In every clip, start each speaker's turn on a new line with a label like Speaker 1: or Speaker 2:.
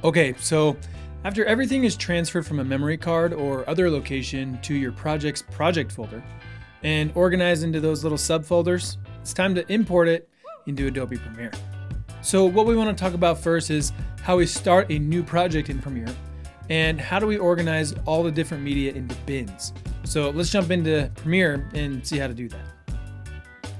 Speaker 1: Okay, so after everything is transferred from a memory card or other location to your project's project folder and organized into those little subfolders, it's time to import it into Adobe Premiere. So what we want to talk about first is how we start a new project in Premiere and how do we organize all the different media into bins. So let's jump into Premiere and see how to do that.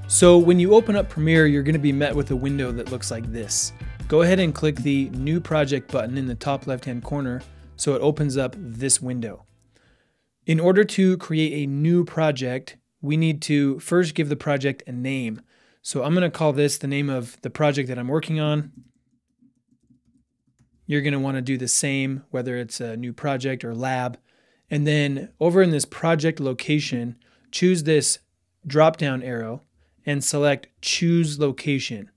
Speaker 1: So when you open up Premiere, you're going to be met with a window that looks like this. Go ahead and click the New Project button in the top left-hand corner so it opens up this window. In order to create a new project, we need to first give the project a name. So I'm going to call this the name of the project that I'm working on. You're going to want to do the same, whether it's a new project or lab. And then over in this project location, choose this drop-down arrow and select Choose Location.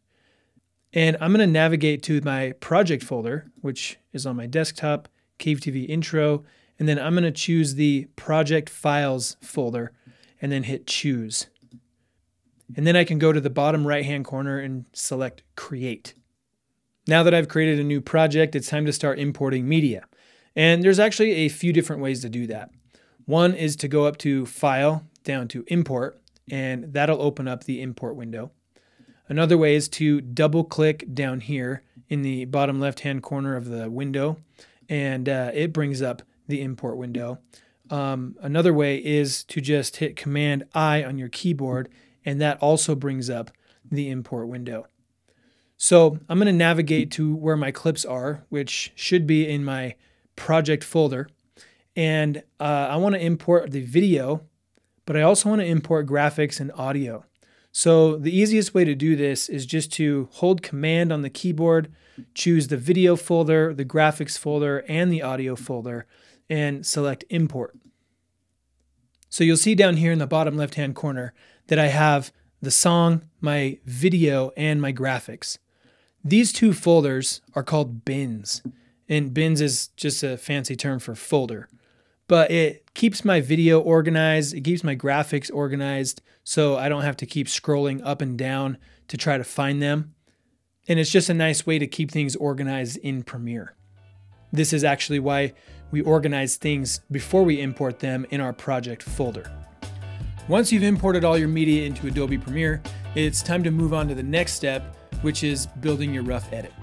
Speaker 1: And I'm going to navigate to my project folder, which is on my desktop, Cave TV Intro, and then I'm going to choose the Project Files folder and then hit Choose. And then I can go to the bottom right-hand corner and select Create. Now that I've created a new project, it's time to start importing media. And there's actually a few different ways to do that. One is to go up to File, down to Import, and that'll open up the import window. Another way is to double click down here in the bottom left hand corner of the window and it brings up the import window. Another way is to just hit Command I on your keyboard and that also brings up the import window. So I'm going to navigate to where my clips are, which should be in my project folder, and I want to import the video, but I also want to import graphics and audio. So the easiest way to do this is just to hold Command on the keyboard, choose the video folder, the graphics folder, and the audio folder, and select Import. So you'll see down here in the bottom left-hand corner that I have the song, my video, and my graphics. These two folders are called bins, and bins is just a fancy term for folder. But it keeps my video organized, it keeps my graphics organized, so I don't have to keep scrolling up and down to try to find them. And it's just a nice way to keep things organized in Premiere. This is actually why we organize things before we import them in our project folder. Once you've imported all your media into Adobe Premiere, it's time to move on to the next step, which is building your rough edit.